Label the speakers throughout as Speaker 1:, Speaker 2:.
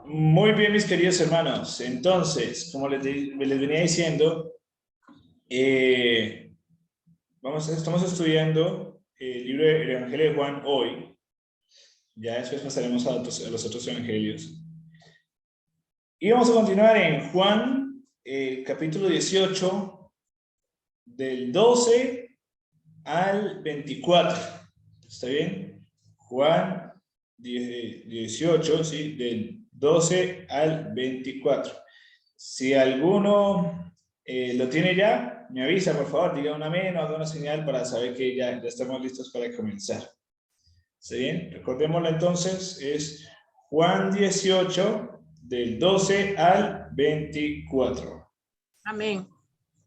Speaker 1: Muy bien, mis queridos hermanos. Entonces, como les venía diciendo, eh, estamos estudiando el libro del Evangelio de Juan hoy. Ya después pasaremos a los otros evangelios. Y vamos a continuar en Juan, capítulo 18, del 12 al 24. ¿Está bien? Juan 18, ¿sí? Del 12 al 24. Si alguno lo tiene ya, me avisa, por favor, diga un amén o haga una señal para saber que ya estamos listos para comenzar. ¿Está bien? Recordémoslo entonces, es Juan 18, del 12 al 24.
Speaker 2: Amén.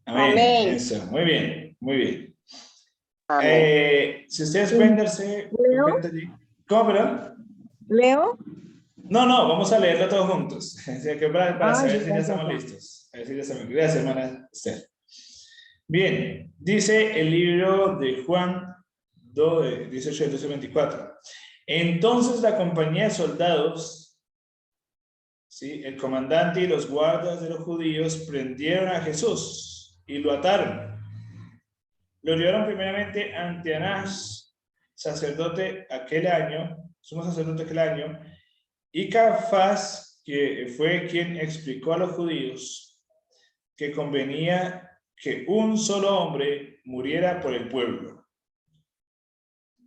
Speaker 1: Amén.
Speaker 3: Amén.
Speaker 1: Eso, muy bien, muy bien.
Speaker 3: Amén.
Speaker 1: Si ustedes pueden darse
Speaker 2: ¿Leo?
Speaker 1: cuenta allí. ¿Cómo, perdón?
Speaker 2: ¿Leo?
Speaker 1: No, vamos a leerlo todos juntos. O sea, que para saber si ya estamos
Speaker 2: Ya.
Speaker 1: listos. A ver si ya estamos. Gracias, hermana Esther. Bien, dice el libro de Juan 18, 12, 24. Entonces la compañía de soldados, ¿sí? El comandante y los guardas de los judíos prendieron a Jesús y lo ataron. Lo llevaron primeramente ante Anás, sacerdote aquel año, sumo sacerdote aquel año, y Caifás, que fue quien explicó a los judíos que convenía que un solo hombre muriera por el pueblo.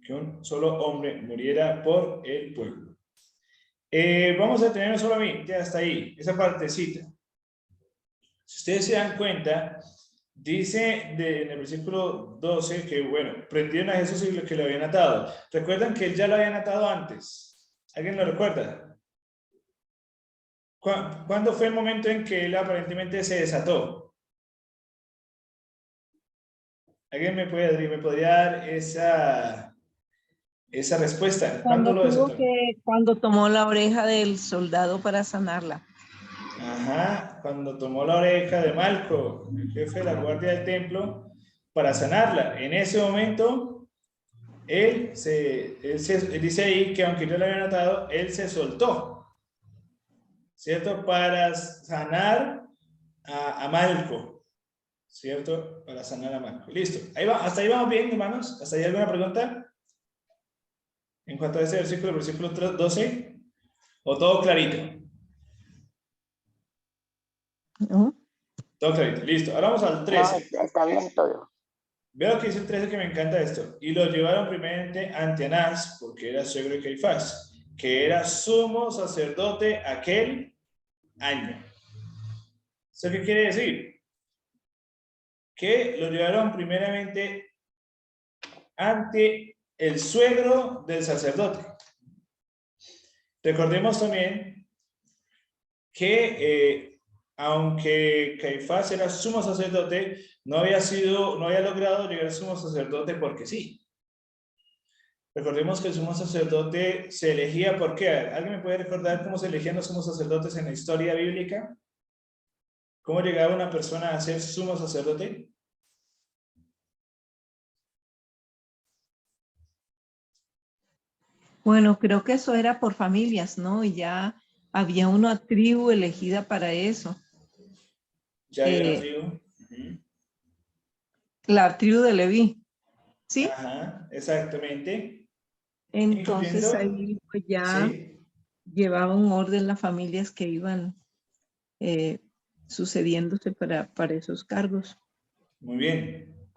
Speaker 1: Que un solo hombre muriera por el pueblo. Vamos a tener solo a mí, ya hasta ahí, esa partecita. Si ustedes se dan cuenta, dice en el versículo 12 que, bueno, prendieron a Jesús y que lo habían atado. ¿Recuerdan que él ya lo habían atado antes? ¿Alguien lo recuerda? ¿Cuándo fue el momento en que él aparentemente se desató? ¿Alguien me podría dar esa respuesta? ¿Cuándo lo desató?
Speaker 2: Cuando tomó la oreja del soldado para sanarla.
Speaker 1: Ajá, cuando tomó la oreja de Malco, el jefe de la guardia del templo, para sanarla. En ese momento, él dice ahí que aunque yo le había notado, él se soltó, ¿cierto? Para sanar a Malco, ¿cierto? Para sanar a Malco. Listo. Ahí va, hasta ahí vamos bien, hermanos. ¿Hasta ahí alguna pregunta? En cuanto a ese versículo 12, ¿o todo clarito?
Speaker 2: ¿No?
Speaker 1: Todo clarito, listo. Ahora vamos al 13.
Speaker 3: No, está bien todo.
Speaker 1: Veo que dice el 13 que me encanta esto. Y lo llevaron primeramente ante Anás, porque era suegro de Caifás, que era sumo sacerdote aquel año. ¿Eso qué quiere decir? Que lo llevaron primeramente ante el suegro del sacerdote. Recordemos también que aunque Caifás era sumo sacerdote, no había logrado llegar a sumo sacerdote porque sí. Recordemos que el sumo sacerdote se elegía ¿por qué? ¿Alguien me puede recordar cómo se elegían los sumos sacerdotes en la historia bíblica? ¿Cómo llegaba una persona a ser sumo sacerdote?
Speaker 2: Bueno, creo que eso era por familias, ¿no? Y ya había una tribu elegida para eso.
Speaker 1: Ya había una tribu.
Speaker 2: La tribu de Leví, ¿sí?
Speaker 1: Ajá, exactamente.
Speaker 2: Entonces
Speaker 1: Incluyendo,
Speaker 2: ahí pues ya
Speaker 1: sí.
Speaker 2: llevaba un orden las familias que iban sucediéndose para esos cargos.
Speaker 1: Muy bien.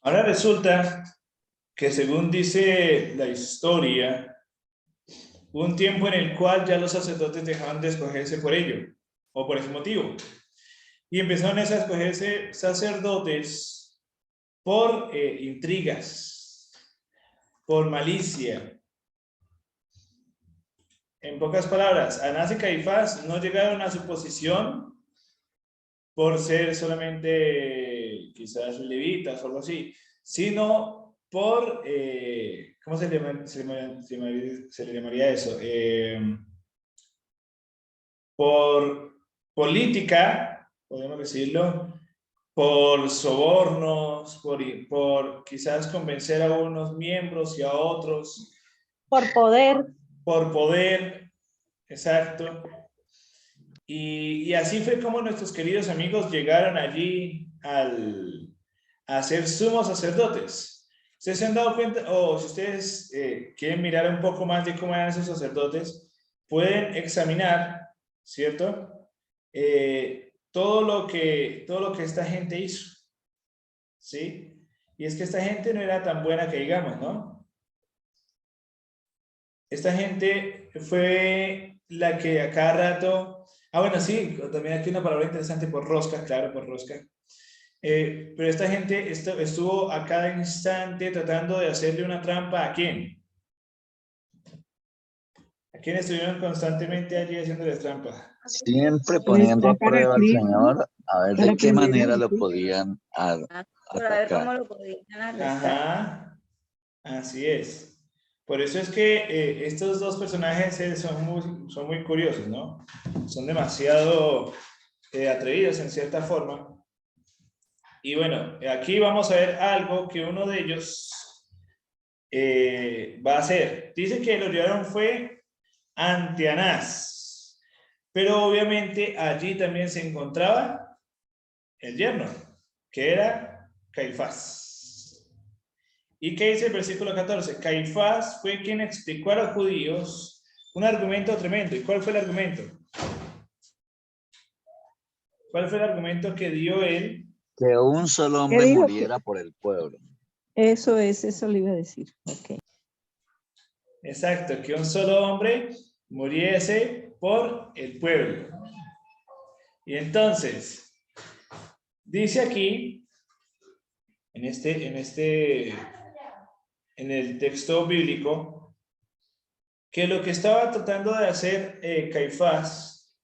Speaker 1: Ahora resulta que según dice la historia, hubo un tiempo en el cual ya los sacerdotes dejaban de escogerse por ello, o por ese motivo. Y empezaron a escogerse sacerdotes por intrigas, por malicia. En pocas palabras, Anás y Caifás no llegaron a su posición por ser solamente quizás levitas o algo así, sino por, ¿cómo se le llamaría eso? Por política, podemos decirlo, por sobornos, por quizás convencer a unos miembros y a otros.
Speaker 3: Por poder.
Speaker 1: Por poder, exacto. Y así fue como nuestros queridos amigos llegaron allí a ser sumos sacerdotes. ¿Ustedes se han dado cuenta, o si ustedes quieren mirar un poco más de cómo eran esos sacerdotes, pueden examinar, ¿cierto? Todo lo que esta gente hizo, ¿sí? Y es que esta gente no era tan buena que digamos, ¿no? Esta gente fue la que a cada rato... Ah, bueno, sí, también aquí una palabra interesante por rosca, claro, por rosca. Pero esta gente estuvo a cada instante tratando de hacerle una trampa ¿a quién? ¿A quién estuvieron constantemente allí haciéndoles trampa?
Speaker 4: Siempre poniendo a
Speaker 2: Para
Speaker 4: prueba al
Speaker 2: Cristo,
Speaker 4: Señor a ver
Speaker 2: para
Speaker 4: de qué
Speaker 2: aprender
Speaker 4: manera
Speaker 2: de
Speaker 4: lo
Speaker 2: Cristo.
Speaker 4: podían
Speaker 3: Para ver cómo
Speaker 4: atacar.
Speaker 3: lo podían arrestar.
Speaker 1: Ajá, así es. Por eso es que estos dos personajes son muy curiosos, ¿no? Son demasiado atrevidos en cierta forma. Y bueno, aquí vamos a ver algo que uno de ellos va a hacer. Dice que lo llevaron fue ante Anás, pero obviamente allí también se encontraba el yerno, que era Caifás. ¿Y qué dice el versículo 14? Caifás fue quien explicó a los judíos un argumento tremendo. ¿Y cuál fue el argumento? ¿Cuál fue el argumento que dio él?
Speaker 4: Que un solo
Speaker 2: ¿Qué
Speaker 4: hombre
Speaker 2: dijo?
Speaker 4: muriera por el pueblo.
Speaker 2: Eso le iba a decir. Ok.
Speaker 1: Exacto, que un solo hombre muriese por el pueblo. Y entonces, dice aquí, en el texto bíblico, que lo que estaba tratando de hacer Caifás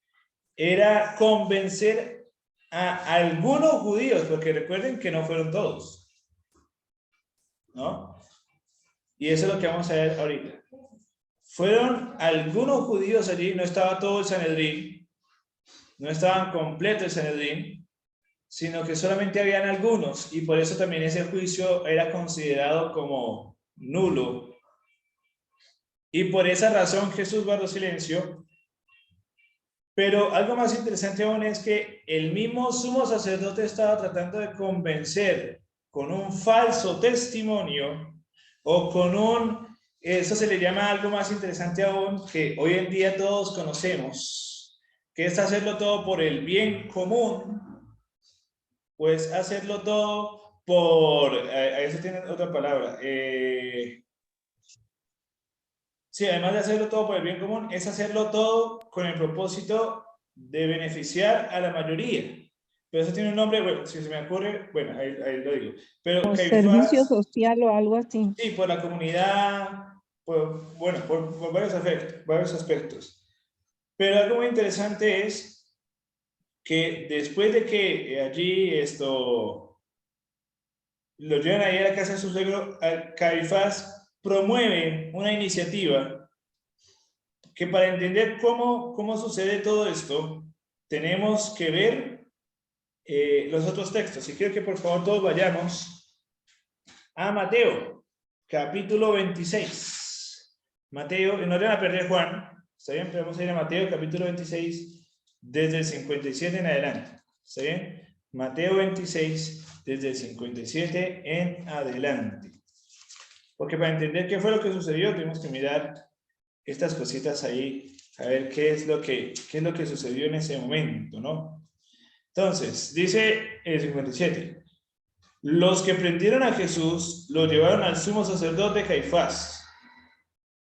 Speaker 1: era convencer a algunos judíos, porque recuerden que no fueron todos, ¿no? Y eso es lo que vamos a ver ahorita. Fueron algunos judíos allí, no estaba todo el Sanedrín, no estaban completos el Sanedrín, sino que solamente habían algunos, y por eso también ese juicio era considerado como nulo. Y por esa razón Jesús guardó silencio. Pero algo más interesante aún es que el mismo sumo sacerdote estaba tratando de convencer con un falso testimonio o con eso se le llama algo más interesante aún que hoy en día todos conocemos, que es hacerlo todo por el bien común, pues hacerlo todo eso tiene otra palabra, sí, además de hacerlo todo por el bien común, es hacerlo todo con el propósito de beneficiar a la mayoría. Pero eso tiene un nombre, bueno, si se me ocurre, bueno, ahí lo digo. Pero
Speaker 2: Como
Speaker 1: Caifás,
Speaker 2: servicio social o algo así.
Speaker 1: sí, por la comunidad, bueno, por varios aspectos. Pero algo muy interesante es que después de que allí lo llevan ahí a la casa de su suegro, Caifás promueve una iniciativa que para entender cómo sucede todo esto, tenemos que ver los otros textos. Y quiero que por favor todos vayamos a Mateo, capítulo 26. Mateo, no van a perder Juan, ¿está bien? Pero vamos a ir a Mateo, capítulo 26, desde el 57 en adelante. ¿Está bien? Mateo 26, desde el 57 en adelante. Porque para entender qué fue lo que sucedió, tenemos que mirar estas cositas ahí, a ver qué es lo que sucedió en ese momento, ¿no? Entonces, dice el 57, los que prendieron a Jesús lo llevaron al sumo sacerdote Caifás,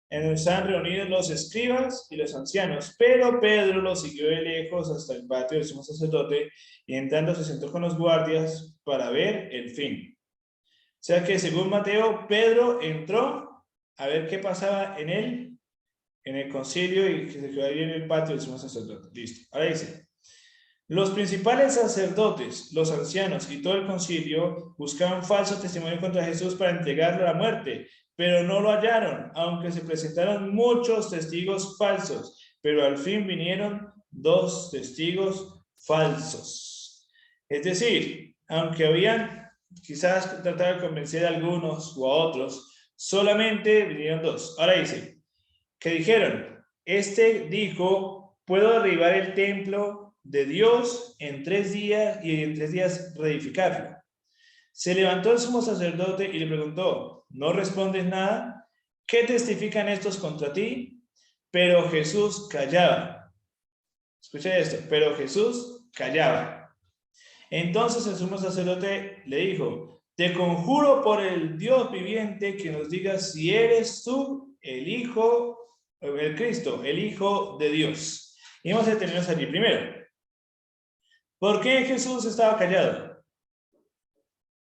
Speaker 1: en donde estaban reunidos los escribas y los ancianos, pero Pedro lo siguió de lejos hasta el patio del sumo sacerdote y entrando se sentó con los guardias para ver el fin. O sea que según Mateo, Pedro entró a ver qué pasaba en el concilio y que se quedó ahí en el patio del sumo sacerdote. Listo. Ahora dice, los principales sacerdotes, los ancianos y todo el concilio buscaban falso testimonio contra Jesús para entregarlo a la muerte, pero no lo hallaron, aunque se presentaron muchos testigos falsos, pero al fin vinieron 2 testigos falsos. Es decir, aunque habían quizás tratado de convencer a algunos o a otros, solamente vinieron 2. Ahora dice, que dijeron, este dijo puedo derribar el templo de Dios en 3 días y en 3 días reedificarlo. Se levantó el sumo sacerdote y le preguntó, ¿no respondes nada? ¿Qué testifican estos contra ti? Pero Jesús callaba. Escucha esto, pero Jesús callaba. Entonces el sumo sacerdote le dijo, te conjuro por el Dios viviente que nos digas si eres tú el Hijo, el Cristo, el Hijo de Dios. Y vamos a detenernos allí primero. ¿Por qué Jesús estaba callado?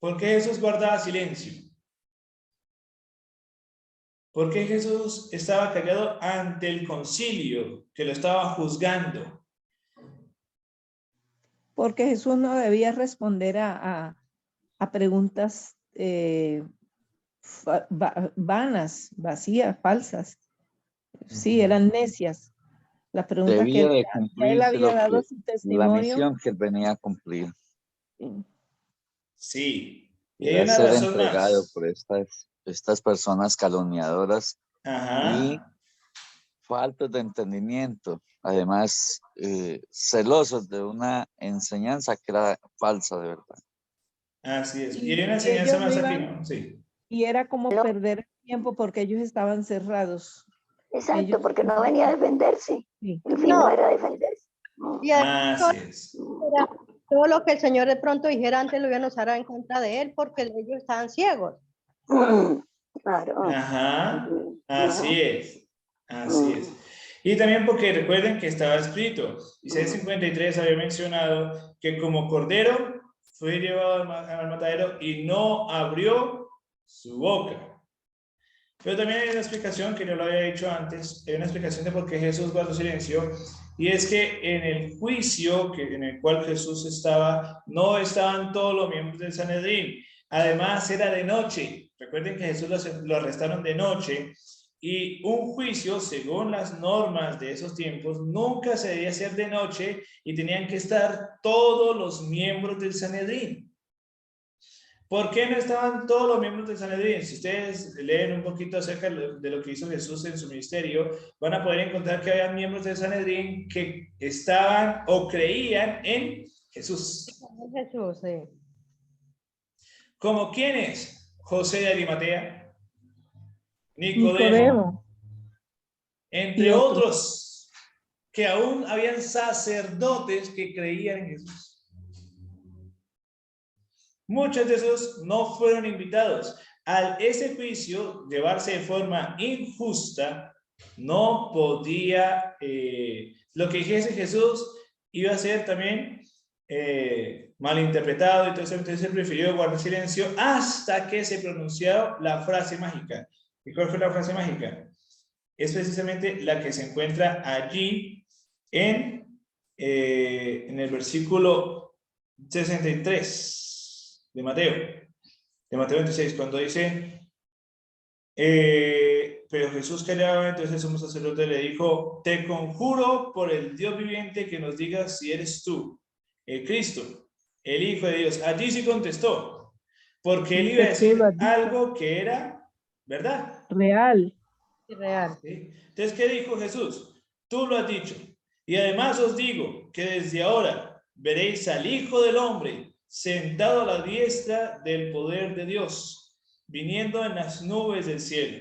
Speaker 1: ¿Por qué Jesús guardaba silencio? ¿Por qué Jesús estaba callado ante el concilio que lo estaba juzgando?
Speaker 2: Porque Jesús no debía responder a preguntas vanas, vacías, falsas. Sí, eran necias. La pregunta que
Speaker 4: Debía de
Speaker 2: él
Speaker 4: cumplirse
Speaker 2: había dado su
Speaker 4: la
Speaker 2: testimonio.
Speaker 4: misión que él venía a cumplir.
Speaker 1: Sí. Y hay
Speaker 4: Iba a
Speaker 1: una
Speaker 4: ser
Speaker 1: razón
Speaker 4: entregado
Speaker 1: más.
Speaker 4: por estas personas calumniadoras y
Speaker 1: Ajá.
Speaker 4: faltos de entendimiento. Además, celosos de una enseñanza que era falsa de verdad.
Speaker 1: Así es. Y
Speaker 2: Y
Speaker 1: hay una enseñanza
Speaker 2: ellos no
Speaker 1: más aquí,
Speaker 2: iban,
Speaker 1: ¿no? Sí.
Speaker 2: y era como perder tiempo porque ellos estaban cerrados.
Speaker 5: Exacto,
Speaker 2: Ellos-
Speaker 5: porque no venía a defenderse.
Speaker 2: Sí.
Speaker 5: El fin no era defenderse.
Speaker 6: Y además,
Speaker 1: Así es.
Speaker 6: era todo lo que el Señor de pronto dijera antes lo iban a usar en contra de él porque ellos estaban ciegos.
Speaker 5: Claro.
Speaker 1: Ajá. Así es. Así es. Y también porque recuerden que estaba escrito, Isaías 53 había mencionado que como cordero fue llevado al matadero y no abrió su boca. Pero también hay una explicación que yo lo había dicho antes, hay una explicación de por qué Jesús guardó silencio, y es que en el juicio en el cual Jesús estaba, no estaban todos los miembros del Sanedrín. Además era de noche. Recuerden que Jesús lo arrestaron de noche, y un juicio, según las normas de esos tiempos, nunca se debía hacer de noche y tenían que estar todos los miembros del Sanedrín. ¿Por qué no estaban todos los miembros del Sanedrín? Si ustedes leen un poquito acerca de lo que hizo Jesús en su ministerio, van a poder encontrar que había miembros del Sanedrín que estaban o creían en Jesús.
Speaker 6: Jesús, sí.
Speaker 1: ¿Como quiénes? José de Arimatea,
Speaker 2: Nicodemo.
Speaker 1: entre
Speaker 2: Y otros.
Speaker 1: otros, que aún habían sacerdotes que creían en Jesús. Muchos de esos no fueron invitados. Al ese juicio llevarse de forma injusta, no podía, lo que dijese Jesús iba a ser también malinterpretado, entonces se prefirió guardar silencio hasta que se pronunció la frase mágica. ¿Y cuál fue la frase mágica? Es precisamente la que se encuentra allí en el versículo 63. De Mateo 26, cuando dice, pero Jesús callaba, entonces el sumo sacerdote le dijo, te conjuro por el Dios viviente que nos digas si eres tú, el Cristo, el Hijo de Dios. Allí sí contestó, porque él iba a decir algo que era verdad.
Speaker 2: Real.
Speaker 6: Real.
Speaker 1: ¿Sí? Entonces, ¿qué dijo Jesús? Tú lo has dicho. Y además os digo que desde ahora veréis al Hijo del Hombre sentado a la diestra del poder de Dios, viniendo en las nubes del cielo.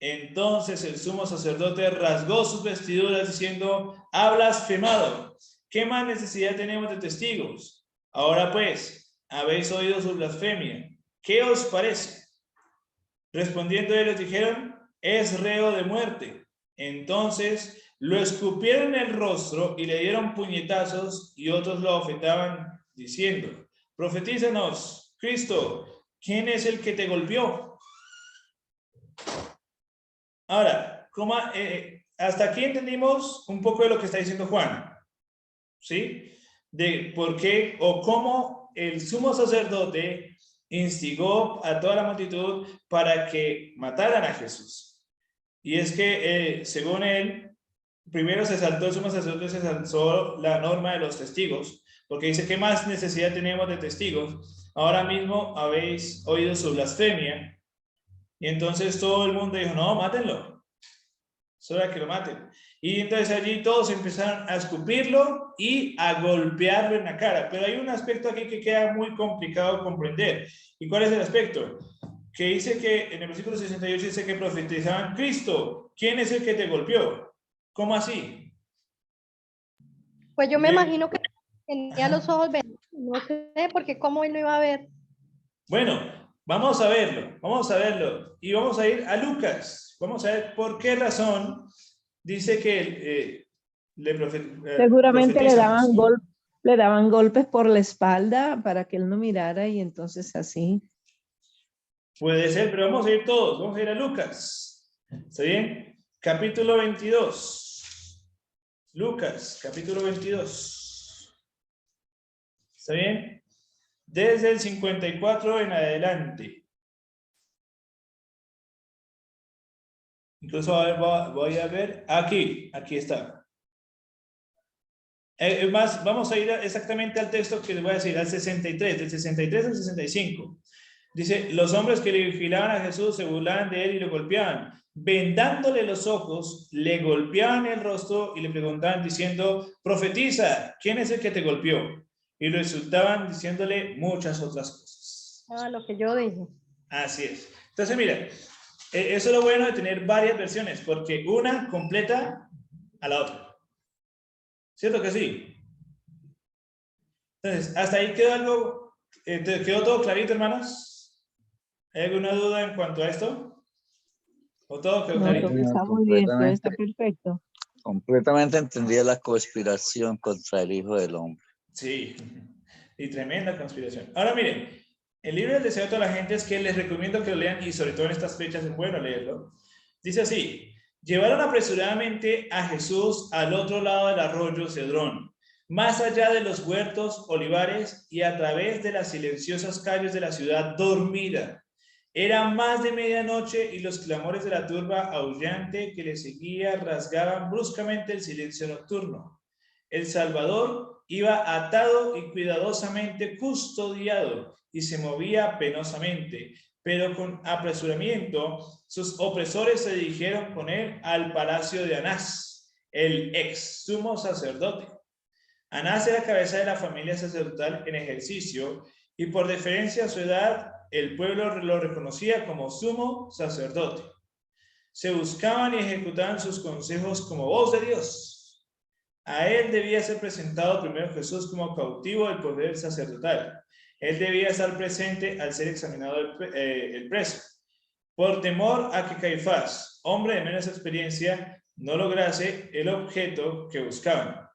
Speaker 1: Entonces el sumo sacerdote rasgó sus vestiduras diciendo, ha blasfemado. ¿Qué más necesidad tenemos de testigos? Ahora pues, habéis oído su blasfemia. ¿Qué os parece? Respondiendo ellos dijeron, es reo de muerte. Entonces lo escupieron en el rostro y le dieron puñetazos, y otros lo abofetaban diciendo, profetízanos, Cristo, ¿quién es el que te golpeó? Ahora, hasta aquí entendimos un poco de lo que está diciendo Juan, ¿sí? De por qué o cómo el sumo sacerdote instigó a toda la multitud para que mataran a Jesús. Y es que, según él, primero se saltó el sumo sacerdote, se saltó la norma de los testigos, porque dice, ¿qué más necesidad tenemos de testigos? Ahora mismo habéis oído su blasfemia. Y entonces todo el mundo dijo, no, mátenlo. solo era que lo maten. Y entonces allí todos empezaron a escupirlo y a golpearlo en la cara. Pero hay un aspecto aquí que queda muy complicado de comprender. ¿Y cuál es el aspecto? Que dice que en el versículo 68 dice que profetizaban: Cristo, ¿quién es el que te golpeó? ¿Cómo así?
Speaker 6: Pues yo me
Speaker 1: Bien.
Speaker 6: imagino que tenía los ojos vendados, no sé, porque cómo él no iba a ver.
Speaker 1: Bueno, vamos a verlo. Y vamos a ir a Lucas. Vamos a ver por qué razón dice que
Speaker 2: Seguramente
Speaker 1: profetizan.
Speaker 2: le daban golpes por la espalda para que él no mirara y entonces así.
Speaker 1: Puede ser, pero vamos a ir todos. Vamos a ir a Lucas. ¿Está bien? Capítulo 22. Lucas, capítulo 22. ¿Está bien? Desde el 54 en adelante. Incluso voy a ver. Aquí está. Más, vamos a ir exactamente al texto que les voy a decir, al 63, del 63 al 65. Dice: los hombres que le vigilaban a Jesús se burlaban de él y lo golpeaban. Vendándole los ojos, le golpeaban el rostro y le preguntaban diciendo: profetiza, ¿quién es el que te golpeó? Y lo insultaban diciéndole muchas otras cosas.
Speaker 6: Ah, lo que yo dije.
Speaker 1: Así es. Entonces, mira, eso es lo bueno de tener varias versiones, porque una completa a la otra. ¿Cierto que sí? Entonces, hasta ahí quedó algo, ¿quedó todo clarito, hermanos? ¿Hay alguna duda en cuanto a esto? ¿O todo quedó
Speaker 2: No,
Speaker 1: clarito?
Speaker 2: todo está muy bien, todo está perfecto.
Speaker 4: Completamente entendía la conspiración contra el Hijo del Hombre.
Speaker 1: Sí, y tremenda conspiración. Ahora miren, el libro del deseo de toda la gente es que les recomiendo que lo lean, y sobre todo en estas fechas es bueno leerlo. Dice así: llevaron apresuradamente a Jesús al otro lado del arroyo Cedrón, más allá de los huertos olivares y a través de las silenciosas calles de la ciudad dormida. Era más de medianoche y los clamores de la turba aullante que le seguía rasgaban bruscamente el silencio nocturno. El Salvador iba atado y cuidadosamente custodiado y se movía penosamente, pero con apresuramiento sus opresores se dirigieron con él al palacio de Anás, el ex sumo sacerdote. Anás era cabeza de la familia sacerdotal en ejercicio y por deferencia a su edad el pueblo lo reconocía como sumo sacerdote. Se buscaban y ejecutaban sus consejos como voz de Dios. A él debía ser presentado primero Jesús como cautivo del poder sacerdotal. Él debía estar presente al ser examinado el preso, por temor a que Caifás, hombre de menos experiencia, no lograse el objeto que buscaban.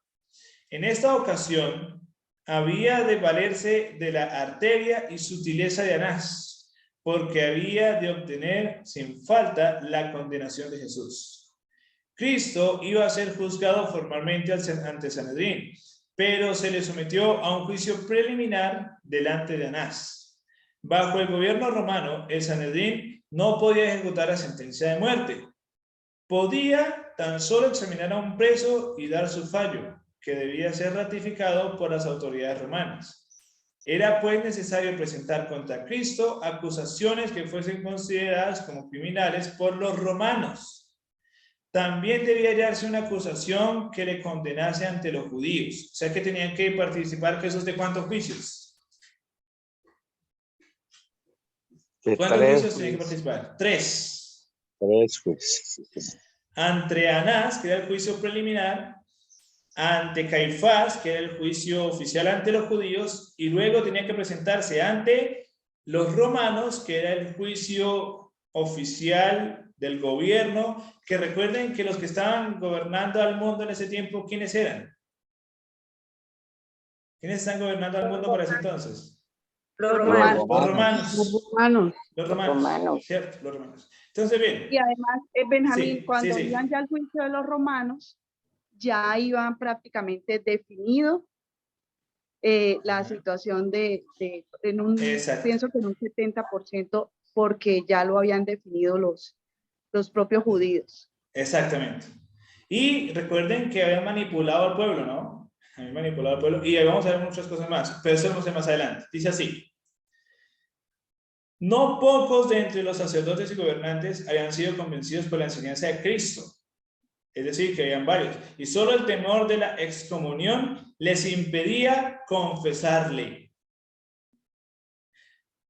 Speaker 1: En esta ocasión, había de valerse de la arteria y sutileza de Anás, porque había de obtener sin falta la condenación de Jesús. Cristo iba a ser juzgado formalmente ante Sanedrín, pero se le sometió a un juicio preliminar delante de Anás. Bajo el gobierno romano, el Sanedrín no podía ejecutar la sentencia de muerte. Podía tan solo examinar a un preso y dar su fallo, que debía ser ratificado por las autoridades romanas. Era pues necesario presentar contra Cristo acusaciones que fuesen consideradas como criminales por los romanos. También debía hallarse una acusación que le condenase ante los judíos. O sea que tenían que participar Jesús de ¿cuántos juicios? ¿Cuántos juicios tenían que participar? 3.
Speaker 4: 3 juicios.
Speaker 1: Ante Anás, que era el juicio preliminar, ante Caifás, que era el juicio oficial ante los judíos, y luego tenía que presentarse ante los romanos, que era el juicio oficial del gobierno, que recuerden que los que estaban gobernando al mundo en ese tiempo, ¿quiénes eran? ¿Quiénes están gobernando al mundo para ese entonces?
Speaker 3: Los romanos.
Speaker 1: Los romanos.
Speaker 7: Los romanos.
Speaker 1: Los romanos. ¿Cierto? Los romanos. Entonces, bien.
Speaker 7: Y además, Benjamín,
Speaker 1: Sí,
Speaker 7: cuando
Speaker 1: sí.
Speaker 7: iban ya al juicio de los romanos, ya iban prácticamente definido la situación en un,
Speaker 1: Exacto.
Speaker 7: pienso que en un 70%, porque ya lo habían definido los propios judíos.
Speaker 1: Exactamente. Y recuerden que habían manipulado al pueblo, ¿no? Habían manipulado al pueblo. Y ahí vamos a ver muchas cosas más, pero eso lo vamos a ver más adelante. Dice así: no pocos de entre los sacerdotes y gobernantes habían sido convencidos por la enseñanza de Cristo. Es decir, que habían varios. Y solo el temor de la excomunión les impedía confesarle.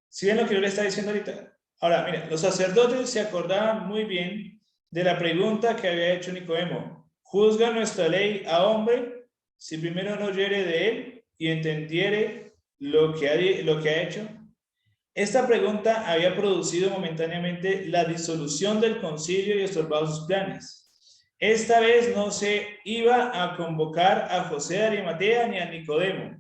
Speaker 1: ¿Sí ven lo que yo le estaba diciendo ahorita? Ahora, mira, los sacerdotes se acordaban muy bien de la pregunta que había hecho Nicodemo. ¿Juzga nuestra ley a hombre si primero no oyere de él y entendiere lo que ha hecho? Esta pregunta había producido momentáneamente la disolución del concilio y estorbado sus planes. Esta vez no se iba a convocar a José de Arimatea ni a Nicodemo,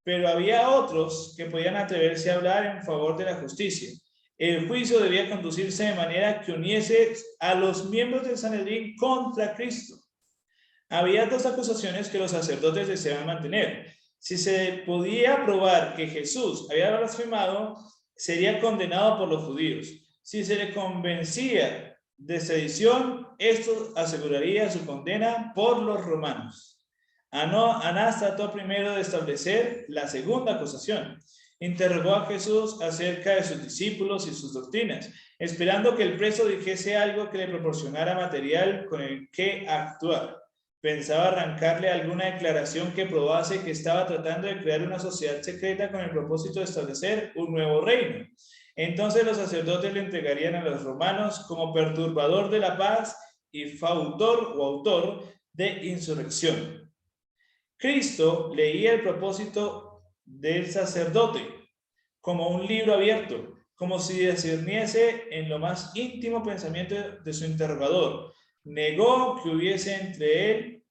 Speaker 1: pero había otros que podían atreverse a hablar en favor de la justicia. El juicio debía conducirse de manera que uniese a los miembros del Sanedrín contra Cristo. Había dos acusaciones que los sacerdotes deseaban mantener. Si se podía probar que Jesús había blasfemado, sería condenado por los judíos. Si se le convencía de sedición, esto aseguraría su condena por los romanos. Anás trató primero de establecer la segunda acusación. Interrogó a Jesús acerca de sus discípulos y sus doctrinas, esperando que el preso dijese algo que le proporcionara material con el que actuar. Pensaba arrancarle alguna declaración que probase que estaba tratando de crear una sociedad secreta con el propósito de establecer un nuevo reino. Entonces los sacerdotes le entregarían a los romanos como perturbador de la paz y fautor o autor de insurrección. Cristo leía el propósito del sacerdote como un libro abierto, como si discerniese en lo más íntimo pensamiento de su interrogador. Negó que hubiese entre él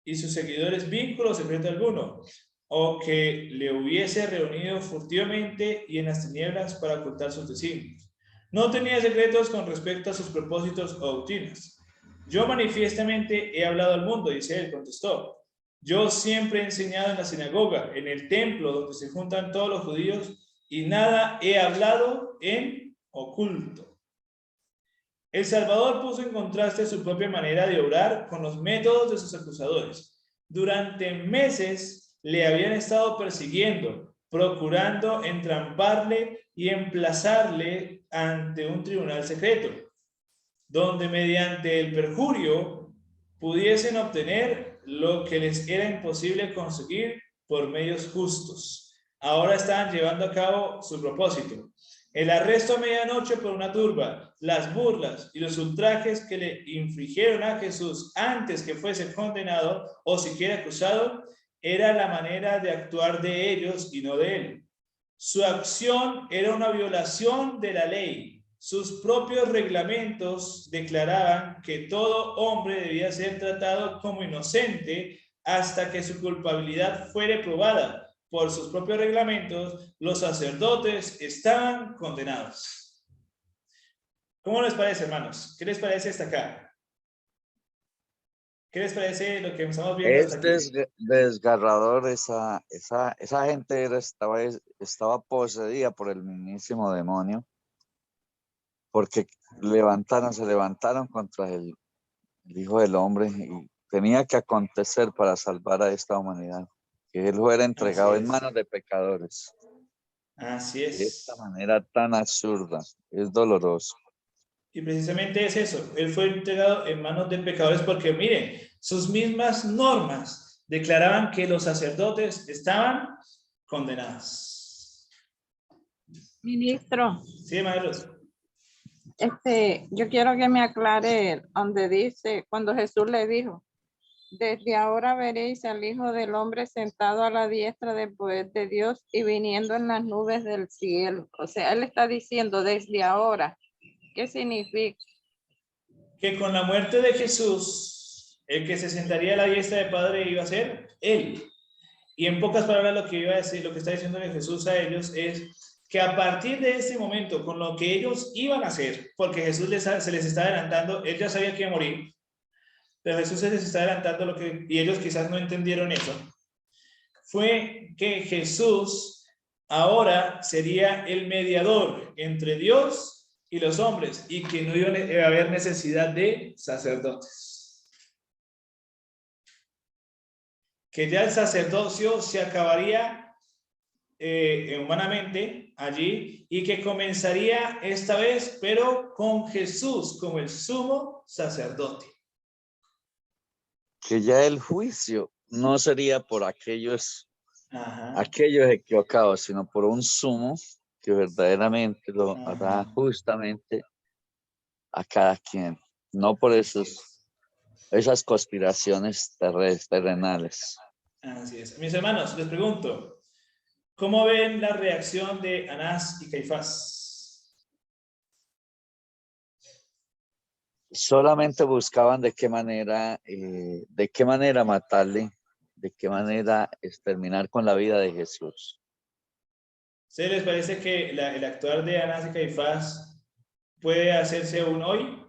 Speaker 1: y sus seguidores vínculo secreto alguno, o que le hubiese reunido furtivamente y en las tinieblas para ocultar sus designios. No tenía secretos con respecto a sus propósitos o doctrinas. Yo manifiestamente he hablado al mundo, dice él, contestó. Yo siempre he enseñado en la sinagoga, en el templo donde se juntan todos los judíos, y nada he hablado en oculto. El Salvador puso en contraste su propia manera de obrar con los métodos de sus acusadores. Durante meses le habían estado persiguiendo, procurando entramparle y emplazarle ante un tribunal secreto, donde mediante el perjurio pudiesen obtener lo que les era imposible conseguir por medios justos. Ahora estaban llevando a cabo su propósito. El arresto a medianoche por una turba, las burlas y los ultrajes que le infligieron a Jesús antes que fuese condenado o siquiera acusado, era la manera de actuar de ellos y no de él. Su acción era una violación de la ley. Sus propios reglamentos declaraban que todo hombre debía ser tratado como inocente hasta que su culpabilidad fuere probada. Por sus propios reglamentos, los sacerdotes estaban condenados. ¿Cómo les parece, hermanos? ¿Qué les parece hasta acá? ¿Qué les parece lo que estamos viendo hasta aquí?
Speaker 4: Es desgarrador. Esa gente estaba poseída por el mismísimo demonio, porque se levantaron contra el Hijo del Hombre, y tenía que acontecer para salvar a esta humanidad, que él fuera entregado en manos de pecadores.
Speaker 1: Así es.
Speaker 4: De esta manera tan absurda. Es doloroso.
Speaker 1: Y precisamente es eso. Él fue entregado en manos de pecadores porque, miren, sus mismas normas declaraban que los sacerdotes estaban condenados.
Speaker 3: Ministro,
Speaker 1: Sí, maestros.
Speaker 3: yo quiero que me aclare donde dice, cuando Jesús le dijo, desde ahora veréis al Hijo del Hombre sentado a la diestra del poder de Dios y viniendo en las nubes del cielo. O sea, él está diciendo desde ahora. ¿Qué significa?
Speaker 1: Que con la muerte de Jesús, el que se sentaría a la diestra del Padre iba a ser él. Y en pocas palabras lo que iba a decir, lo que está diciendo Jesús a ellos es que a partir de este momento, con lo que ellos iban a hacer, porque Jesús se les está adelantando, él ya sabía que iba a morir, pero Jesús se les está adelantando y ellos quizás no entendieron eso, fue que Jesús ahora sería el mediador entre Dios y los hombres, y que no iba a haber necesidad de sacerdotes. Que ya el sacerdocio se acabaría humanamente allí, y que comenzaría esta vez, pero con Jesús como el sumo sacerdote.
Speaker 4: que ya el juicio no sería por aquellos
Speaker 1: Ajá.
Speaker 4: equivocados, sino por un sumo que verdaderamente lo hará
Speaker 1: Ajá.
Speaker 4: justamente a cada quien, no por esas conspiraciones terrenales.
Speaker 1: Así es. Mis hermanos, les pregunto, ¿cómo ven la reacción de Anás y Caifás?
Speaker 4: Solamente buscaban de qué manera matarle, de qué manera exterminar con la vida de Jesús.
Speaker 1: ¿Se les parece que el actuar de Anás y Caifás puede hacerse aún hoy?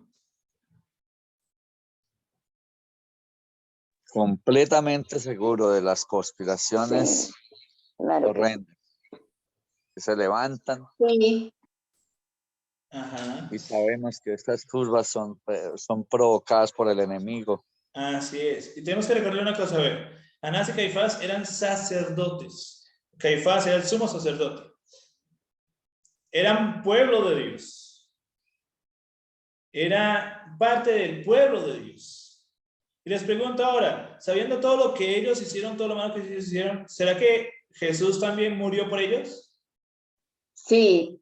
Speaker 4: Completamente seguro de las conspiraciones
Speaker 5: Sí, claro que sí.
Speaker 4: horrendas que se levantan,
Speaker 6: Sí,
Speaker 1: Ajá.
Speaker 4: y sabemos que estas turbas son provocadas por el enemigo.
Speaker 1: Así es. Y tenemos que recordar una cosa, a ver. Anás y Caifás eran sacerdotes. Caifás era el sumo sacerdote. Eran pueblo de Dios. Era parte del pueblo de Dios. Y les pregunto ahora, sabiendo todo lo que ellos hicieron, todo lo malo que ellos hicieron, ¿será que Jesús también murió por ellos?
Speaker 5: Sí,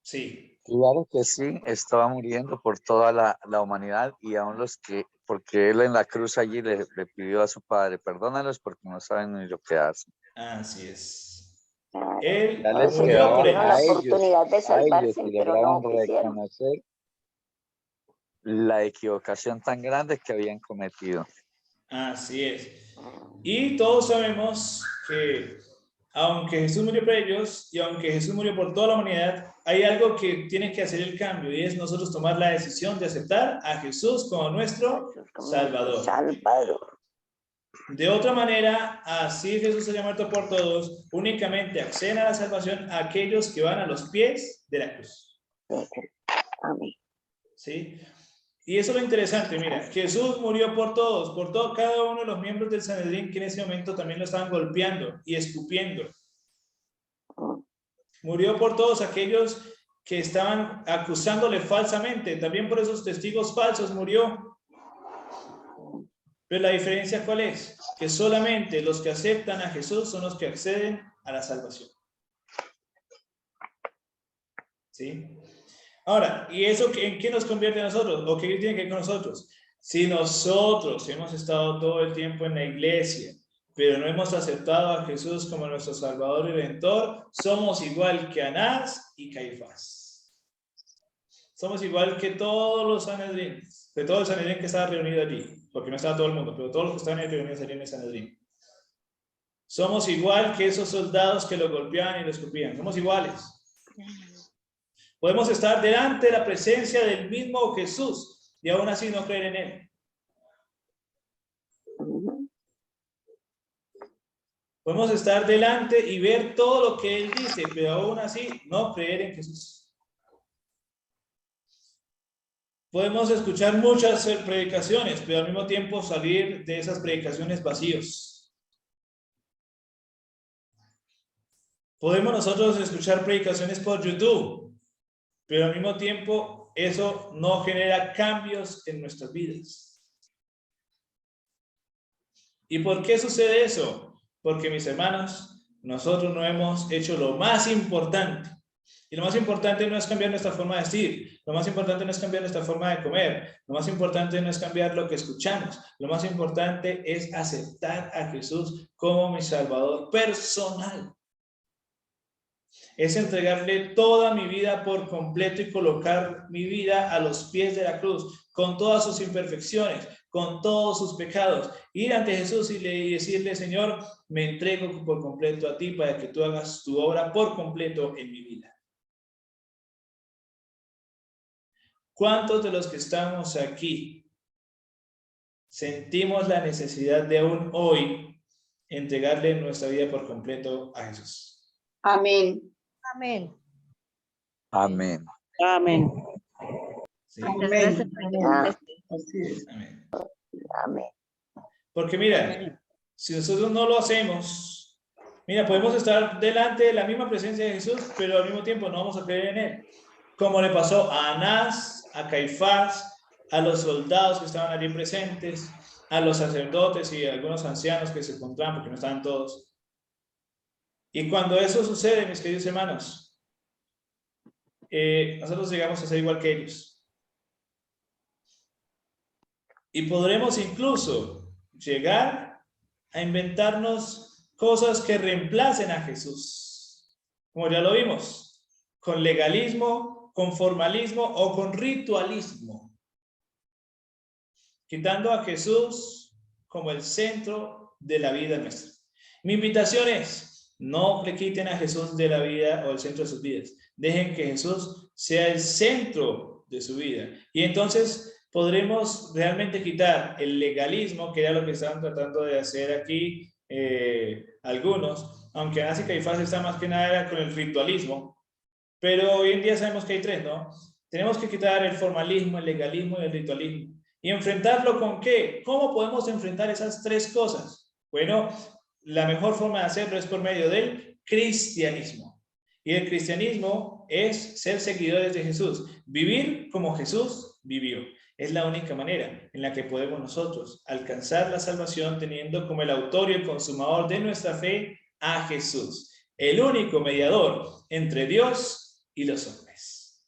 Speaker 1: Sí.
Speaker 4: Claro que sí, estaba muriendo por toda la humanidad, y aún porque él en la cruz allí le pidió a su padre, perdónalos porque no saben ni lo que hacen.
Speaker 1: Así es.
Speaker 5: claro.
Speaker 1: Él
Speaker 4: Ya
Speaker 5: Por
Speaker 4: les
Speaker 5: eso
Speaker 1: murió por
Speaker 4: quedaba
Speaker 5: tuvieron la
Speaker 4: a
Speaker 1: ellos.
Speaker 5: oportunidad de
Speaker 4: ellos
Speaker 5: salvarse,
Speaker 4: que
Speaker 5: pero
Speaker 4: lograban
Speaker 5: no quisieron.
Speaker 4: reconocer la equivocación tan grande que habían cometido.
Speaker 1: Así es. Y todos sabemos que aunque Jesús murió por ellos y aunque Jesús murió por toda la humanidad, hay algo que tiene que hacer el cambio, y es nosotros tomar la decisión de aceptar a Jesús como nuestro
Speaker 5: Jesús como
Speaker 1: Salvador.
Speaker 5: Salvador.
Speaker 1: De otra manera, así Jesús haya muerto por todos, únicamente acceden a la salvación a aquellos que van a los pies de la cruz.
Speaker 5: Amén.
Speaker 1: ¿Sí? Y eso es lo interesante, mira, Jesús murió por todos, por todo, cada uno de los miembros del Sanedrín que en ese momento también lo estaban golpeando y escupiendo. Murió por todos aquellos que estaban acusándole falsamente, también por esos testigos falsos murió. Pero la diferencia ¿cuál es? Que solamente los que aceptan a Jesús son los que acceden a la salvación. ¿Sí? Ahora, ¿y eso en qué nos convierte a nosotros? ¿O qué tiene que ver con nosotros? Si nosotros hemos estado todo el tiempo en la iglesia, pero no hemos aceptado a Jesús como nuestro Salvador y Redentor, somos igual que Anás y Caifás. Somos igual que todos los sanedrines, de todo el sanedrín que estaba reunido allí, porque no estaba todo el mundo, pero todos los que estaban reunidos allí en el sanedrín. Somos igual que esos soldados que lo golpeaban y lo escupían. Somos iguales. Podemos estar delante de la presencia del mismo Jesús y aún así no creer en él. Podemos estar delante y ver todo lo que él dice, pero aún así no creer en Jesús. Podemos escuchar muchas predicaciones, pero al mismo tiempo salir de esas predicaciones vacíos. Podemos nosotros escuchar predicaciones por YouTube, pero al mismo tiempo eso no genera cambios en nuestras vidas. ¿Y por qué sucede eso? Porque, mis hermanos, nosotros no hemos hecho lo más importante. Y lo más importante no es cambiar nuestra forma de vestir, lo más importante no es cambiar nuestra forma de comer, lo más importante no es cambiar lo que escuchamos, lo más importante es aceptar a Jesús como mi Salvador personal. Es entregarle toda mi vida por completo y colocar mi vida a los pies de la cruz, con todas sus imperfecciones, con todos sus pecados. Ir ante Jesús y decirle, Señor, me entrego por completo a ti para que tú hagas tu obra por completo en mi vida. ¿Cuántos de los que estamos aquí sentimos la necesidad de aún hoy entregarle nuestra vida por completo a Jesús?
Speaker 5: Amén.
Speaker 6: amén.
Speaker 4: Amén.
Speaker 8: Amén.
Speaker 1: Sí.
Speaker 8: Amén.
Speaker 5: Así es.
Speaker 1: Amén.
Speaker 5: Amén.
Speaker 1: Porque mira, si nosotros no lo hacemos, mira, podemos estar delante de la misma presencia de Jesús, pero al mismo tiempo no vamos a creer en él. Como le pasó a Anás, a Caifás, a los soldados que estaban allí presentes, a los sacerdotes y a algunos ancianos que se encontraban, porque no estaban todos. Y cuando eso sucede, mis queridos hermanos, nosotros llegamos a ser igual que ellos. Y podremos incluso llegar a inventarnos cosas que reemplacen a Jesús, como ya lo vimos, con legalismo, con formalismo o con ritualismo, quitando a Jesús como el centro de la vida nuestra. Mi invitación es, no le quiten a Jesús de la vida o el centro de sus vidas. Dejen que Jesús sea el centro de su vida. Y entonces podremos realmente quitar el legalismo, que era lo que estaban tratando de hacer aquí algunos, aunque Anás y Caifás está más que nada era con el ritualismo, pero hoy en día sabemos que hay tres, ¿no? Tenemos que quitar el formalismo, el legalismo y el ritualismo. ¿Y enfrentarlo con qué? ¿Cómo podemos enfrentar esas tres cosas? Bueno, la mejor forma de hacerlo es por medio del cristianismo. Y el cristianismo es ser seguidores de Jesús, vivir como Jesús vivió. Es la única manera en la que podemos nosotros alcanzar la salvación teniendo como el autor y el consumador de nuestra fe a Jesús, el único mediador entre Dios y los hombres.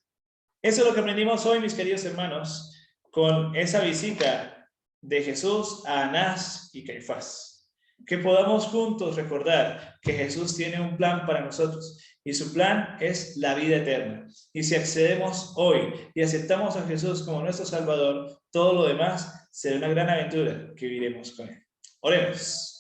Speaker 1: Eso es lo que aprendimos hoy, mis queridos hermanos, con esa visita de Jesús a Anás y Caifás. Que podamos juntos recordar que Jesús tiene un plan para nosotros y su plan es la vida eterna. Y si accedemos hoy y aceptamos a Jesús como nuestro Salvador, todo lo demás será una gran aventura que viviremos con Él. Oremos.